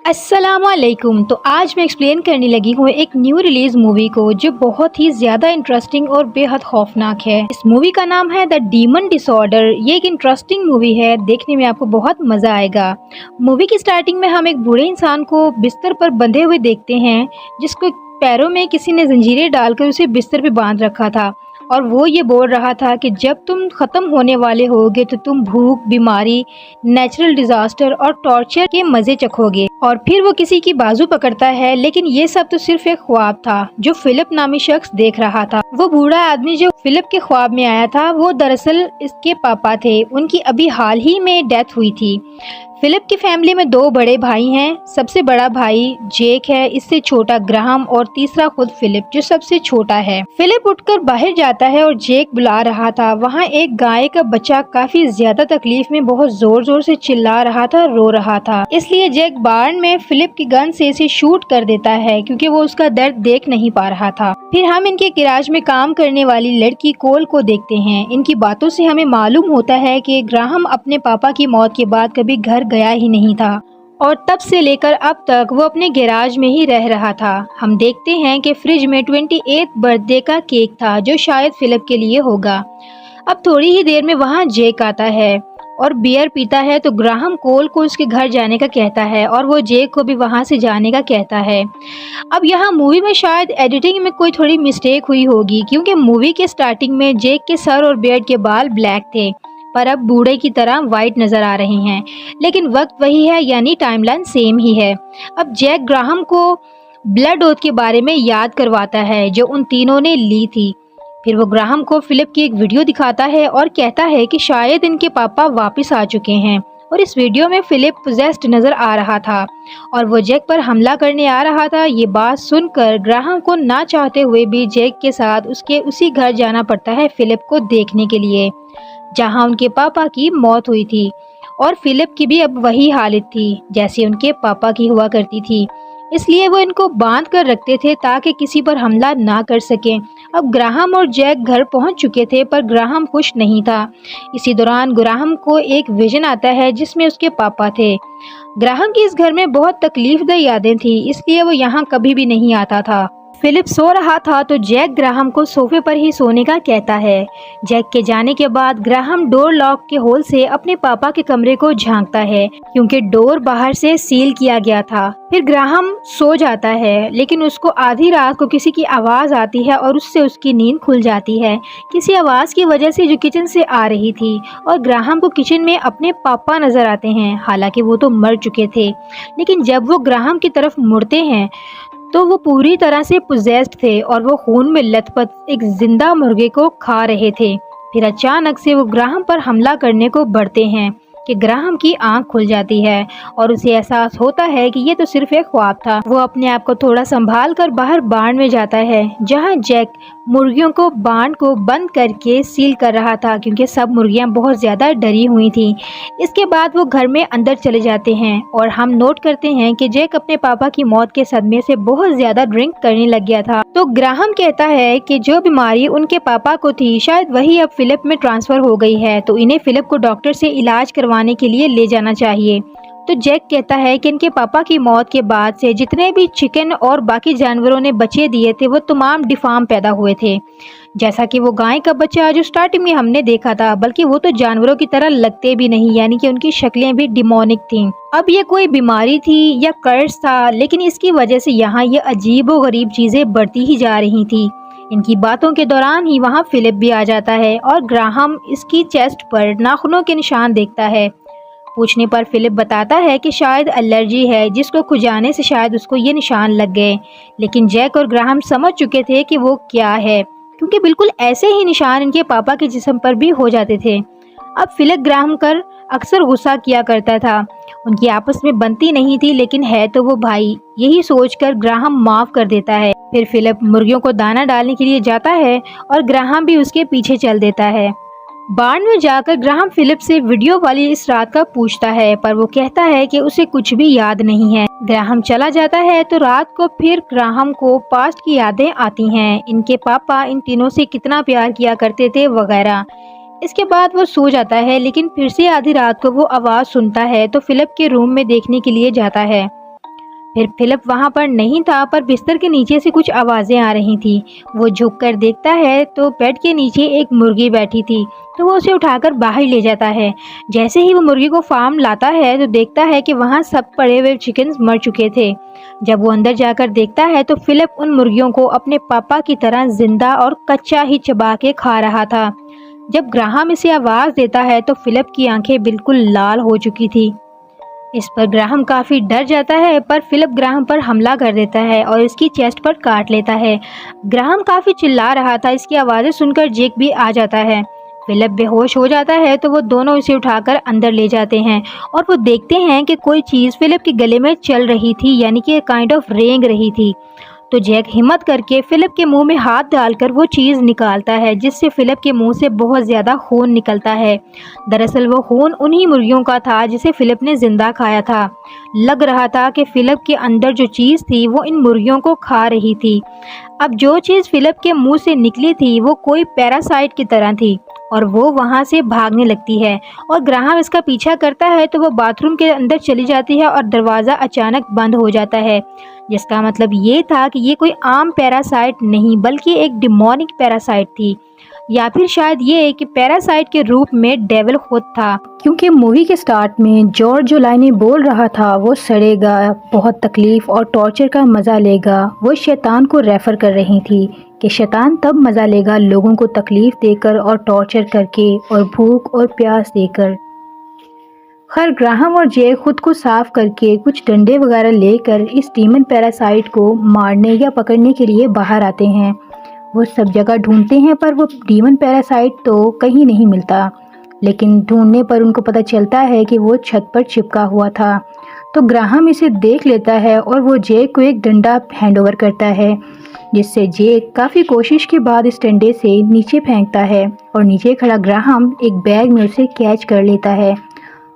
अस्सलामुअलैकुम। तो आज मैं एक्सप्लेन करने लगी हूँ एक न्यू रिलीज मूवी को जो बहुत ही ज़्यादा इंटरेस्टिंग और बेहद खौफनाक है। इस मूवी का नाम है द डीमन डिसऑर्डर। ये एक इंटरेस्टिंग मूवी है, देखने में आपको बहुत मज़ा आएगा। मूवी की स्टार्टिंग में हम एक बूढ़े इंसान को बिस्तर पर बंधे हुए देखते हैं, जिसको पैरों में किसी ने जंजीरें डालकर उसे बिस्तर पर बांध रखा था और वो ये बोल रहा था कि जब तुम ख़त्म होने वाले होगे तो तुम भूख, बीमारी, नेचुरल डिजास्टर और टॉर्चर के मज़े चखोगे। और फिर वो किसी की बाजू पकड़ता है, लेकिन ये सब तो सिर्फ एक ख्वाब था जो फिलिप नामी शख्स देख रहा था। वो बूढ़ा आदमी जो फिलिप के ख्वाब में आया था वो दरअसल इसके पापा थे। उनकी अभी हाल ही में डेथ हुई थी। फिलिप की फैमिली में दो बड़े भाई हैं। सबसे बड़ा भाई जेक है, इससे छोटा ग्राहम और तीसरा खुद फिलिप जो सबसे छोटा है। फिलिप उठकर बाहर जाता है और जेक बुला रहा था। वहाँ एक गाय का बच्चा काफी ज्यादा तकलीफ में बहुत जोर जोर से चिल्ला रहा था, रो रहा था। इसलिए जेक बार्न में फिलिप की गन से इसे शूट कर देता है क्योंकि वो उसका दर्द देख नहीं पा रहा था। फिर हम इनके गैराज में काम करने वाली लड़की कोल को देखते हैं। इनकी बातों से हमें मालूम होता है कि ग्राहम अपने पापा की मौत के बाद कभी घर गया ही नहीं था और तब से लेकर अब तक वो अपने गैराज में ही रह रहा था। हम देखते हैं कि फ्रिज में 28th बर्थडे का केक था जो शायद फिलिप के लिए होगा। अब थोड़ी ही देर में वहाँ जेक आता है और बियर पीता है तो ग्राहम कोल को उसके घर जाने का कहता है और वो जेक को भी वहाँ से जाने का कहता है। अब यहाँ मूवी में शायद एडिटिंग में कोई थोड़ी मिस्टेक हुई होगी क्योंकि मूवी के स्टार्टिंग में जेक के सर और बियर्ड के बाल ब्लैक थे पर अब बूढ़े की तरह वाइट नजर आ रहे हैं, लेकिन वक्त वही है यानी टाइमलाइन सेम ही है। अब जैक ग्राहम को ब्लड ओथ के बारे में याद करवाता है जो उन तीनों ने ली थी। फिर वो ग्राहम को फिलिप की एक वीडियो दिखाता है और कहता है कि शायद इनके पापा वापस आ चुके हैं और इस वीडियो में फिलिप पोजेस्ड नजर आ रहा था और वो जैक पर हमला करने आ रहा था। ये बात सुनकर ग्राहम को ना चाहते हुए भी जैक के साथ उसके उसी घर जाना पड़ता है फिलिप को देखने के लिए जहां उनके पापा की मौत हुई थी। और फिलिप की भी अब वही हालत थी जैसे उनके पापा की हुआ करती थी, इसलिए वो इनको बांध कर रखते थे ताकि किसी पर हमला ना कर सकें। अब ग्राहम और जैक घर पहुंच चुके थे पर ग्राहम खुश नहीं था। इसी दौरान ग्राहम को एक विजन आता है जिसमें उसके पापा थे। ग्राहम की इस घर में बहुत तकलीफदेह यादें थी, इसलिए वो यहाँ कभी भी नहीं आता था। फिलिप सो रहा था तो जैक ग्राहम को सोफे पर ही सोने का कहता है। जैक के जाने के बाद ग्राहम डोर लॉक के होल से अपने पापा के कमरे को झांकता है क्योंकि डोर बाहर से सील किया गया था। फिर ग्राहम सो जाता है लेकिन उसको आधी रात को किसी की आवाज़ आती है और उससे उसकी नींद खुल जाती है, किसी आवाज़ की वजह से जो किचन से आ रही थी। और ग्राहम को किचन में अपने पापा नजर आते हैं, हालांकि वो तो मर चुके थे। लेकिन जब वो ग्राहम की तरफ मुड़ते हैं तो वो पूरी तरह से पोजेस्ड थे और वो खून में लथपथ एक जिंदा मुर्गे को खा रहे थे। फिर अचानक से वो ग्राहम पर हमला करने को बढ़ते हैं कि ग्राहम की आंख खुल जाती है और उसे एहसास होता है कि ये तो सिर्फ एक ख्वाब था। वो अपने आप को थोड़ा संभाल कर बाहर बाण में जाता है जहां जैक मुर्गियों को बाण को बंद करके सील कर रहा था क्योंकि सब मुर्गियां बहुत ज़्यादा डरी हुई थी। इसके बाद वो घर में अंदर चले जाते हैं और हम नोट करते हैं कि जैक अपने पापा की मौत के सदमे से बहुत ज़्यादा ड्रिंक करने लग गया था। तो ग्राहम कहता है कि जो बीमारी उनके पापा को थी शायद वही अब फिलिप में ट्रांसफ़र हो गई है, तो इन्हें फिलिप को डॉक्टर से इलाज करवाने के लिए ले जाना चाहिए। तो जैक कहता है कि इनके पापा की मौत के बाद से जितने भी चिकन और बाकी जानवरों ने बच्चे दिए थे वो तमाम डिफार्म पैदा हुए थे, जैसा कि वो गाय का बच्चा जो स्टार्टिंग में हमने देखा था, बल्कि वो तो जानवरों की तरह लगते भी नहीं, यानी कि उनकी शक्लें भी डिमोनिक थीं। अब ये कोई बीमारी थी या कर्स था, लेकिन इसकी वजह से यहाँ ये अजीब व गरीब चीज़ें बढ़ती ही जा रही थी। इनकी बातों के दौरान ही वहाँ फिलिप भी आ जाता है और ग्राहम इसकी चेस्ट पर नाखूनों के निशान देखता है। पूछने पर फिलिप बताता है कि शायद एलर्जी है जिसको खुजाने से शायद उसको ये निशान लग गए, लेकिन जैक और ग्राहम समझ चुके थे कि वो क्या है क्योंकि बिल्कुल ऐसे ही निशान इनके पापा के जिस्म पर भी हो जाते थे। अब फिलिप ग्राहम कर अक्सर गुस्सा किया करता था, उनकी आपस में बनती नहीं थी लेकिन है तो वो भाई, यही सोचकर ग्राहम माफ़ कर देता है। फिर फिलिप मुर्गियों को दाना डालने के लिए जाता है और ग्राहम भी उसके पीछे चल देता है। बार्न में जाकर ग्राहम फिलिप से वीडियो वाली इस रात का पूछता है पर वो कहता है कि उसे कुछ भी याद नहीं है। ग्राहम चला जाता है तो रात को फिर ग्राहम को पास्ट की यादें आती हैं, इनके पापा इन तीनों से कितना प्यार किया करते थे वगैरह। इसके बाद वो सो जाता है लेकिन फिर से आधी रात को वो आवाज़ सुनता है तो फिलिप के रूम में देखने के लिए जाता है। फिर फिलिप वहाँ पर नहीं था, पर बिस्तर के नीचे से कुछ आवाज़ें आ रही थी। वो झुककर देखता है तो बेड के नीचे एक मुर्गी बैठी थी, तो वो उसे उठाकर बाहर ले जाता है। जैसे ही वो मुर्गी को फार्म लाता है तो देखता है कि वहाँ सब पड़े हुए चिकन्स मर चुके थे। जब वो अंदर जाकर देखता है तो फिलिप उन मुर्गियों को अपने पापा की तरह जिंदा और कच्चा ही चबा के खा रहा था। जब ग्राहम इसे आवाज़ देता है तो फिलिप की आंखें बिल्कुल लाल हो चुकी थी। इस पर ग्राहम काफ़ी डर जाता है, पर फिलिप ग्राहम पर हमला कर देता है और इसकी चेस्ट पर काट लेता है। ग्राहम काफ़ी चिल्ला रहा था, इसकी आवाज़ें सुनकर जेक भी आ जाता है। फिलिप बेहोश हो जाता है तो वो दोनों इसे उठाकर अंदर ले जाते हैं और वो देखते हैं कि कोई चीज़ फिलिप के गले में चल रही थी, यानी कि काइंड ऑफ रेंग रही थी। तो जैक हिम्मत करके फिलिप के मुंह में हाथ डालकर वो चीज़ निकालता है, जिससे फिलिप के मुंह से बहुत ज़्यादा खून निकलता है। दरअसल वो खून उन्हीं मुर्गियों का था जिसे फिलिप ने जिंदा खाया था। लग रहा था कि फिलिप के अंदर जो चीज़ थी वो इन मुर्गियों को खा रही थी। अब जो चीज़ फिलिप के मुंह से निकली थी वो कोई पैरासाइट की तरह थी और वो वहाँ से भागने लगती है और ग्राहम इसका पीछा करता है तो वो बाथरूम के अंदर चली जाती है और दरवाज़ा अचानक बंद हो जाता है, जिसका मतलब ये था कि ये कोई आम पैरासाइट नहीं बल्कि एक डिमोनिक पैरासाइट थी, या फिर शायद ये कि पैरासाइट के रूप में डेविल खुद था। क्योंकि मूवी के स्टार्ट में जॉर्ज जो लाइनें बोल रहा था वो सड़ेगा, बहुत तकलीफ और टॉर्चर का मज़ा लेगा, वो शैतान को रेफ़र कर रही थी कि शैतान तब मज़ा लेगा लोगों को तकलीफ़ देकर और टॉर्चर करके और भूख और प्यास देकर। खैर ग्राहम और जैक खुद को साफ करके कुछ डंडे वगैरह लेकर इस डीमन पैरासाइट को मारने या पकड़ने के लिए बाहर आते हैं। वो सब जगह ढूंढते हैं पर वो डीमन पैरासाइट तो कहीं नहीं मिलता, लेकिन ढूंढने पर उनको पता चलता है कि वो छत पर चिपका हुआ था। तो ग्राहम इसे देख लेता है और वो जैक को एक डंडा हैंडओवर करता है, जिससे जैक काफ़ी कोशिश के बाद इस डंडे से नीचे फेंकता है और नीचे खड़ा ग्राहम एक बैग में उसे कैच कर लेता है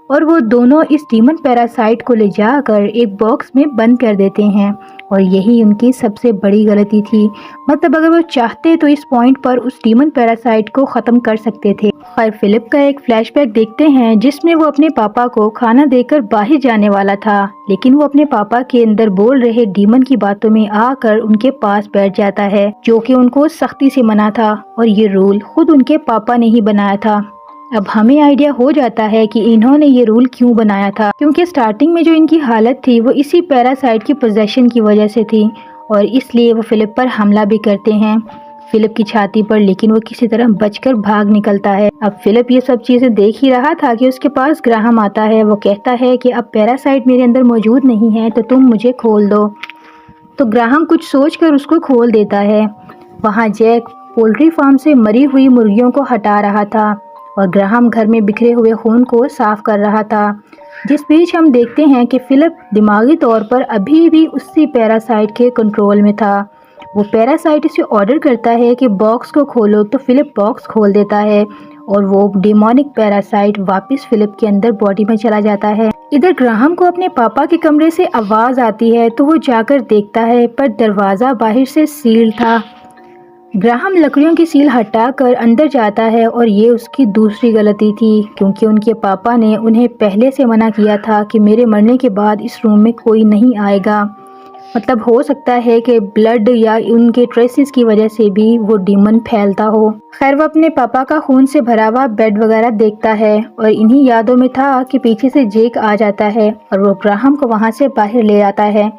और वो दोनों इस डीमन पैरासाइट को ले जाकर एक बॉक्स में बंद कर देते हैं। और यही उनकी सबसे बड़ी गलती थी। मतलब अगर वो चाहते तो इस पॉइंट पर उस डीमन पैरासाइट को ख़त्म कर सकते थे। और फिलिप का एक फ्लैशबैक देखते हैं जिसमें वो अपने पापा को खाना देकर बाहर जाने वाला था, लेकिन वो अपने पापा के अंदर बोल रहे डीमन की बातों में आकर उनके पास बैठ जाता है, जो कि उनको सख्ती से मना था और ये रूल खुद उनके पापा ने ही बनाया था। अब हमें आइडिया हो जाता है कि इन्होंने ये रूल क्यों बनाया था, क्योंकि स्टार्टिंग में जो इनकी हालत थी वो इसी पैरासाइट की पोजेशन की वजह से थी और इसलिए वो फिलिप पर हमला भी करते हैं, फिलिप की छाती पर, लेकिन वो किसी तरह बचकर भाग निकलता है। अब फिलिप ये सब चीज़ें देख ही रहा था कि उसके पास ग्राहम आता है। वो कहता है कि अब पैरासाइट मेरे अंदर मौजूद नहीं है तो तुम मुझे खोल दो। तो ग्राहम कुछ सोचकर उसको खोल देता है। वहाँ जैक पोल्ट्री फार्म से मरी हुई मुर्गियों को हटा रहा था और ग्राहम घर में बिखरे हुए खून को साफ कर रहा था। जिस बीच हम देखते हैं कि फिलिप दिमागी तौर पर अभी भी उसी पैरासाइट के कंट्रोल में था। वो पैरासाइट इसे ऑर्डर करता है कि बॉक्स को खोलो, तो फिलिप बॉक्स खोल देता है और वो डिमोनिक पैरासाइट वापस फिलिप के अंदर बॉडी में चला जाता है। इधर ग्राहम को अपने पापा के कमरे से आवाज़ आती है तो वो जाकर देखता है, पर दरवाज़ा बाहर से सील था। ग्राहम लकड़ियों की सील हटाकर अंदर जाता है और ये उसकी दूसरी गलती थी, क्योंकि उनके पापा ने उन्हें पहले से मना किया था कि मेरे मरने के बाद इस रूम में कोई नहीं आएगा। मतलब हो सकता है कि ब्लड या उनके ट्रेसेस की वजह से भी वो डीमन फैलता हो। खैर वो अपने पापा का खून से भरा हुआ बेड वगैरह देखता है और इन्हीं यादों में था कि पीछे से जेक आ जाता है और वो ग्राहम को वहाँ से बाहर ले आता है।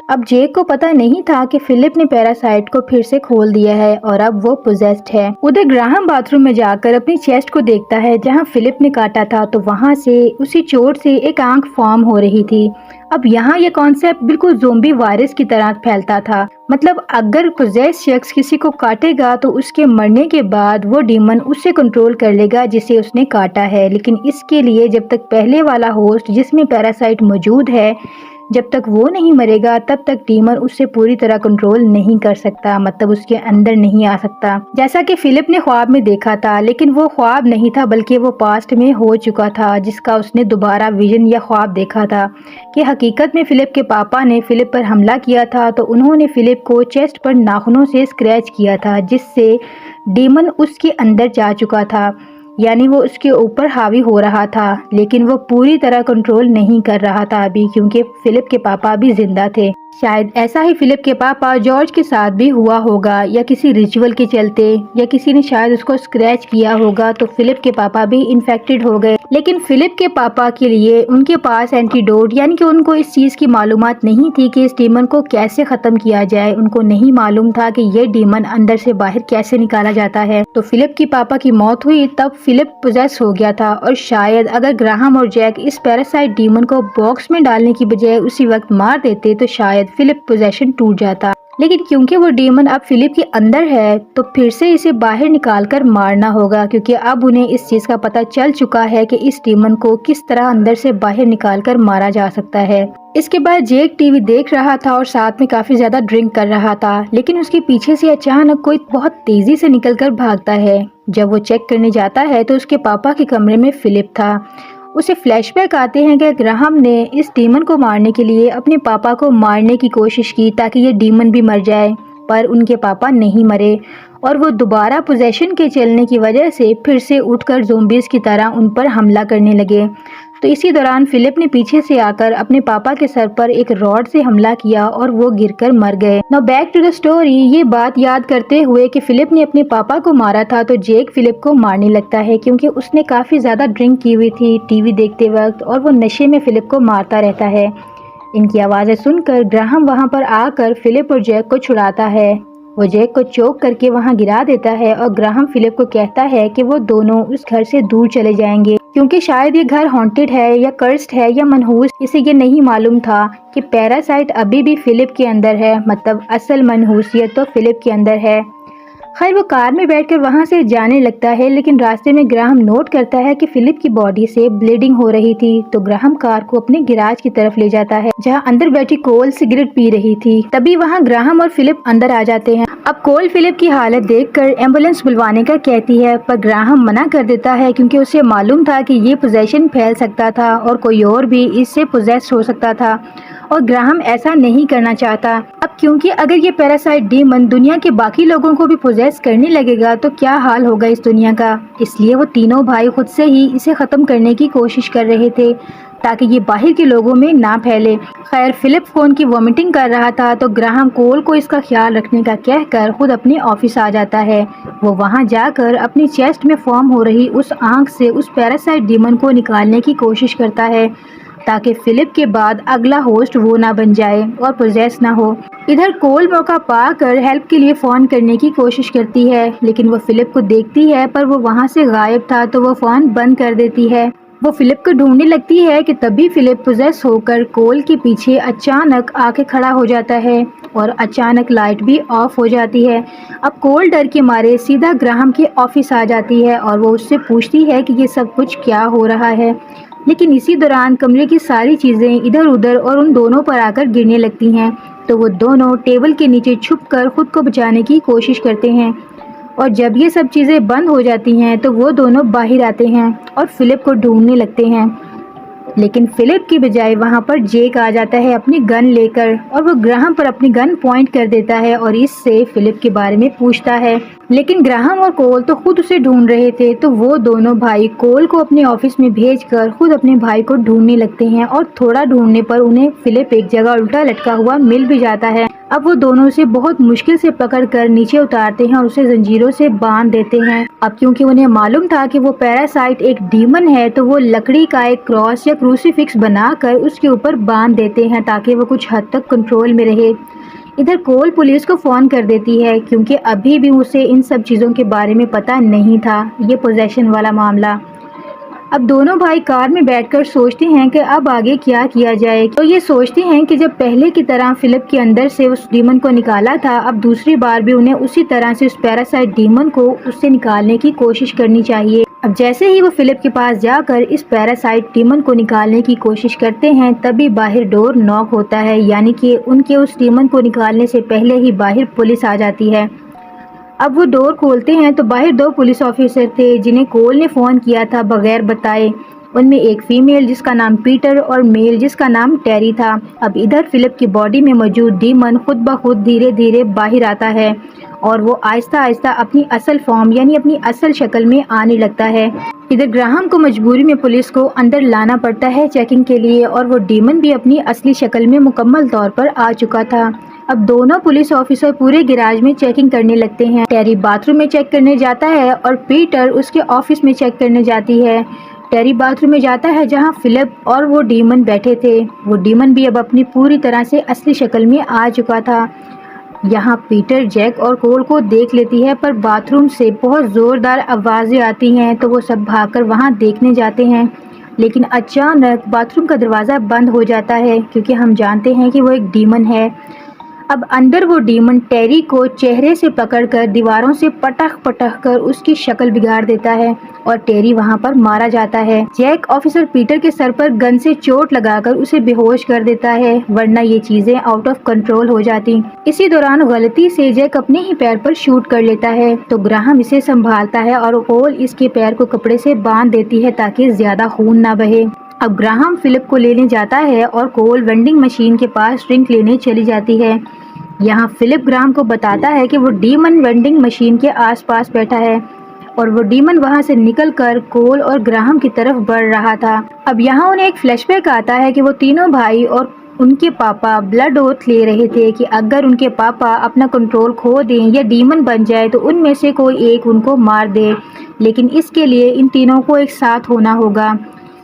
अब जेक को पता नहीं था कि फिलिप ने पैरासाइट को फिर से खोल दिया है और अब वो पोजेस्ड है। उधर ग्राहम बाथरूम में जाकर अपनी चेस्ट को देखता है जहां फिलिप ने काटा था, तो वहां से उसी चोट से एक आंख फॉर्म हो रही थी। अब यहाँ ये कॉन्सेप्ट बिल्कुल ज़ोंबी वायरस की तरह फैलता था। मतलब अगर पोजेस्ड शख्स किसी को काटेगा तो उसके मरने के बाद वो डीमन उससे कंट्रोल कर लेगा जिसे उसने काटा है, लेकिन इसके लिए जब तक पहले वाला होस्ट जिसमें पैरासाइट मौजूद है जब तक वो नहीं मरेगा तब तक डीमन उससे पूरी तरह कंट्रोल नहीं कर सकता, मतलब उसके अंदर नहीं आ सकता। जैसा कि फिलिप ने ख्वाब में देखा था, लेकिन वो ख्वाब नहीं था बल्कि वो पास्ट में हो चुका था, जिसका उसने दोबारा विजन या ख्वाब देखा था कि हकीकत में फिलिप के पापा ने फिलिप पर हमला किया था, तो उन्होंने फिलिप को चेस्ट पर नाखूनों से स्क्रैच किया था जिससे डीमन उसके अंदर जा चुका था। यानी वो उसके ऊपर हावी हो रहा था, लेकिन वो पूरी तरह कंट्रोल नहीं कर रहा था अभी, क्योंकि फिलिप के पापा अभी जिंदा थे। शायद ऐसा ही फिलिप के पापा जॉर्ज के साथ भी हुआ होगा, या किसी रिचुअल के चलते, या किसी ने शायद उसको स्क्रैच किया होगा तो फिलिप के पापा भी इन्फेक्टेड हो गए। लेकिन फिलिप के पापा के लिए उनके पास एंटीडोट, यानी कि उनको इस चीज की मालूमात नहीं थी कि इस डीमन को कैसे खत्म किया जाए। उनको नहीं मालूम था कि ये डीमन अंदर से बाहर कैसे निकाला जाता है। तो फिलिप की पापा की मौत हुई तब फिलिप पोजेस हो गया था, और शायद अगर ग्राहम और जैक इस पैरासाइट डीमन को बॉक्स में डालने की बजाय उसी वक्त मार देते तो शायद फिलिप पोजेशन टूट जाता। लेकिन क्योंकि वो डीमन अब फिलिप के अंदर है तो फिर से इसे बाहर निकालकर मारना होगा, क्योंकि अब उन्हें इस चीज का पता चल चुका है कि इस डीमन को किस तरह अंदर से बाहर निकालकर मारा जा सकता है। इसके बाद जेक टीवी देख रहा था और साथ में काफी ज्यादा ड्रिंक कर रहा था, लेकिन उसके पीछे से अचानक कोई बहुत तेजी से निकलकर भागता है। जब वो चेक करने जाता है तो उसके पापा के कमरे में फिलिप था। उसे फ्लैशबैक आते हैं कि ग्राहम ने इस डीमन को मारने के लिए अपने पापा को मारने की कोशिश की ताकि ये डीमन भी मर जाए, पर उनके पापा नहीं मरे और वो दोबारा पोजेशन के चलने की वजह से फिर से उठकर ज़ोंबीज़ की तरह उन पर हमला करने लगे। तो इसी दौरान फिलिप ने पीछे से आकर अपने पापा के सर पर एक रॉड से हमला किया और वो गिरकर मर गए। Now back to the story. ये बात याद करते हुए कि फिलिप ने अपने पापा को मारा था तो जेक फिलिप को मारने लगता है, क्योंकि उसने काफ़ी ज़्यादा ड्रिंक की हुई थी टीवी देखते वक्त, और वो नशे में फिलिप को मारता रहता है। इनकी आवाज़ें सुनकर ग्राहम वहाँ पर आकर फिलिप और जैक को छुड़ाता है। वो जैक को चोक करके वहाँ गिरा देता है और ग्राहम फिलिप को कहता है कि वो दोनों उस घर से दूर चले जाएंगे, क्योंकि शायद ये घर हॉन्टेड है या कर्स्ड है या मनहूस। इसे ये नहीं मालूम था कि पैरासाइट अभी भी फिलिप के अंदर है, मतलब असल मनहूसियत तो फिलिप के अंदर है। खैर वो कार में बैठकर वहां से जाने लगता है, लेकिन रास्ते में ग्राहम नोट करता है कि फिलिप की बॉडी से ब्लीडिंग हो रही थी। तो ग्राहम कार को अपने गिराज की तरफ ले जाता है, जहां अंदर बैठी कोल सिगरेट पी रही थी। तभी वहां ग्राहम और फिलिप अंदर आ जाते हैं। अब कोल फिलिप की हालत देखकर एम्बुलेंस बुलवाने का कहती है, पर ग्राहम मना कर देता है, क्योंकि उसे मालूम था कि ये पोजेशन फैल सकता था और कोई और भी इससे पोजेस हो सकता था, और ग्राहम ऐसा नहीं करना चाहता। अब क्योंकि अगर ये पैरासाइट डीमन दुनिया के बाकी लोगों को भी पोजेस करने लगेगा तो क्या हाल होगा इस दुनिया का। इसलिए वो तीनों भाई खुद से ही इसे खत्म करने की कोशिश कर रहे थे ताकि ये बाहर के लोगों में ना फैले। खैर फिलिप फोन की वॉमिटिंग कर रहा था तो ग्राहम कोल को इसका ख्याल रखने का कहकर खुद अपने ऑफिस आ जाता है। वो वहां जाकर अपनी चेस्ट में फॉर्म हो रही उस आंख से उस पैरासाइट डीमन को निकालने की कोशिश करता है, ताकि फिलिप के बाद अगला होस्ट वो ना बन जाए और पोजेस ना हो। इधर कोल मौका पाकर हेल्प के लिए फोन करने की कोशिश करती है, लेकिन वो फिलिप को देखती है पर वो वहां से गायब था तो वो फोन बंद कर देती है। वो फिलिप को ढूंढने लगती है कि तभी फिलिप पोजेस होकर कोल के पीछे अचानक आके खड़ा हो जाता है और अचानक लाइट भी ऑफ हो जाती है। अब कोल डर के मारे सीधा ग्राहम के ऑफिस आ जाती है और वो उससे पूछती है कि ये सब कुछ क्या हो रहा है। लेकिन इसी दौरान कमरे की सारी चीज़ें इधर उधर और उन दोनों पर आकर गिरने लगती हैं, तो वो दोनों टेबल के नीचे छुपकर खुद को बचाने की कोशिश करते हैं। और जब ये सब चीज़ें बंद हो जाती हैं तो वो दोनों बाहर आते हैं और फिलिप को ढूंढने लगते हैं। लेकिन फिलिप की बजाय वहां पर जेक आ जाता है अपनी गन लेकर, और वो ग्राहम पर अपनी गन पॉइंट कर देता है और इससे फिलिप के बारे में पूछता है। लेकिन ग्राहम और कोल तो खुद उसे ढूंढ रहे थे, तो वो दोनों भाई कोल को अपने ऑफिस में भेजकर खुद अपने भाई को ढूंढने लगते हैं, और थोड़ा ढूंढने पर उन्हें फिलिप एक जगह उल्टा लटका हुआ मिल भी जाता है। अब वो दोनों उसे बहुत मुश्किल से पकड़कर नीचे उतारते हैं और उसे जंजीरों से बांध देते हैं। अब क्योंकि उन्हें मालूम था कि वो पैरासाइट एक डीमन है, तो वो लकड़ी का एक क्रॉस या क्रूसीफिक्स बनाकर उसके ऊपर बांध देते हैं ताकि वो कुछ हद तक कंट्रोल में रहे। इधर कोल पुलिस को फ़ोन कर देती है, क्योंकि अभी भी उसे इन सब चीज़ों के बारे में पता नहीं था, ये पोजेशन वाला मामला। अब दोनों भाई कार में बैठकर सोचते हैं कि अब आगे क्या किया जाए। तो ये सोचते हैं कि जब पहले की तरह फिलिप के अंदर से उस डीमन को निकाला था, अब दूसरी बार भी उन्हें उसी तरह से उस पैरासाइट डीमन को उससे निकालने की कोशिश करनी चाहिए। अब जैसे ही वो फिलिप के पास जाकर इस पैरासाइट डीमन को निकालने की कोशिश करते हैं, तभी बाहर डोर नॉक होता है, यानी कि उनके उस डीमन को निकालने से पहले ही बाहर पुलिस आ जाती है। अब वो डोर खोलते हैं तो बाहर दो पुलिस ऑफिसर थे जिन्हें कोल ने फ़ोन किया था बगैर बताए। उनमें एक फीमेल जिसका नाम पीटर और मेल जिसका नाम टेरी था। अब इधर फिलिप की बॉडी में मौजूद डीमन खुद ब खुद धीरे धीरे बाहर आता है और वो आहिस्ता आहिस्ता अपनी असल फॉर्म यानी अपनी असल शक्ल में आने लगता है। इधर ग्राहम को मजबूरी में पुलिस को अंदर लाना पड़ता है चेकिंग के लिए, और वो डीमन भी अपनी असली शक्ल में मुकम्मल तौर पर आ चुका था। अब दोनों पुलिस ऑफिसर पूरे गैराज में चेकिंग करने लगते हैं। टेरी बाथरूम में चेक करने जाता है और पीटर उसके ऑफिस में चेक करने जाती है। टेरी बाथरूम में जाता है जहां फिलिप और वो डीमन बैठे थे। वो डीमन भी अब अपनी पूरी तरह से असली शक्ल में आ चुका था। यहाँ पीटर जैक और कोल को देख लेती है, पर बाथरूम से बहुत ज़ोरदार आवाज़ें आती हैं, तो वो सब भागकर वहाँ देखने जाते हैं। लेकिन अचानक बाथरूम का दरवाज़ा बंद हो जाता है, क्योंकि हम जानते हैं कि वो एक डीमन है। अब अंदर वो डीमन टेरी को चेहरे से पकड़कर दीवारों से पटक पटक कर उसकी शक्ल बिगाड़ देता है और टेरी वहां पर मारा जाता है। जैक ऑफिसर पीटर के सर पर गन से चोट लगाकर उसे बेहोश कर देता है, वरना ये चीजें आउट ऑफ कंट्रोल हो जाती। इसी दौरान गलती से जैक अपने ही पैर पर शूट कर लेता है, तो ग्राहम इसे संभालता है और कोल इसके पैर को कपड़े से बांध देती है ताकि ज्यादा खून ना बहे। अब ग्राहम फिलिप को लेने जाता है और कोल वेंडिंग मशीन के पास ड्रिंक लेने चली जाती है। यहाँ फिलिप ग्राहम को बताता है कि वो डीमन वेंडिंग मशीन के आसपास बैठा है और वो डीमन वहाँ से निकलकर कोल और ग्राहम की तरफ बढ़ रहा था। अब यहाँ उन्हें एक फ्लैशबैक आता है कि वो तीनों भाई और उनके पापा ब्लड ओथ ले रहे थे कि अगर उनके पापा अपना कंट्रोल खो दें या डीमन बन जाए तो उनमें से कोई एक उनको मार दे, लेकिन इसके लिए इन तीनों को एक साथ होना होगा।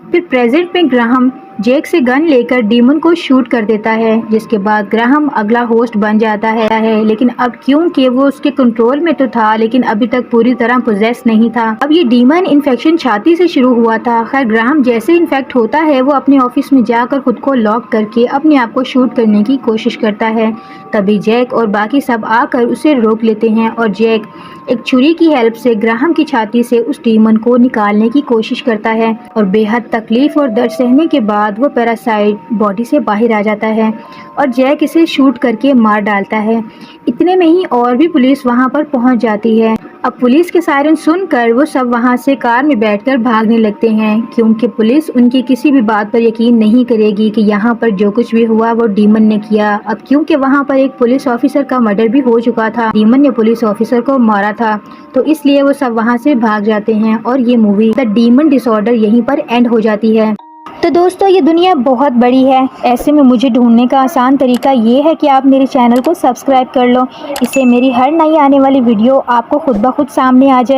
फिर प्रेजेंट में ग्राहम जैक से गन लेकर डीमन को शूट कर देता है, जिसके बाद ग्राहम अगला होस्ट बन जाता है। लेकिन अब क्योंकि वो उसके कंट्रोल में तो था, लेकिन अभी तक पूरी तरह पोजेस नहीं था। अब ये डीमन इन्फेक्शन छाती से शुरू हुआ था। खैर ग्राहम जैसे इन्फेक्ट होता है वो अपने ऑफिस में जाकर खुद को लॉक करके अपने आप को शूट करने की कोशिश करता है। तभी जैक और बाकी सब आकर उसे रोक लेते हैं और जैक एक छुरी की हेल्प से ग्राहम की छाती से उस डीमन को निकालने की कोशिश करता है और बेहद तकलीफ और दर्द सहने के बाद वो पैरासाइट बॉडी से बाहर आ जाता है और जैक इसे शूट करके मार डालता है। इतने में ही और भी पुलिस वहां पर पहुंच जाती है। अब पुलिस के सायरन सुनकर वो सब वहां से कार में बैठकर भागने लगते हैं, क्योंकि पुलिस उनकी किसी भी बात पर यकीन नहीं करेगी कि यहाँ पर जो कुछ भी हुआ वो डीमन ने किया। अब क्योंकि वहाँ पर एक पुलिस ऑफिसर का मर्डर भी हो चुका था, डीमन ने पुलिस ऑफिसर को मारा था, तो इसलिए वो सब वहाँ से भाग जाते हैं और ये मूवी द डीमन डिसऑर्डर यहीं पर एंड हो जाती है। तो दोस्तों ये दुनिया बहुत बड़ी है, ऐसे में मुझे ढूंढने का आसान तरीका ये है कि आप मेरे चैनल को सब्सक्राइब कर लो। इससे मेरी हर नई आने वाली वीडियो आपको खुद ब खुद सामने आ जाए।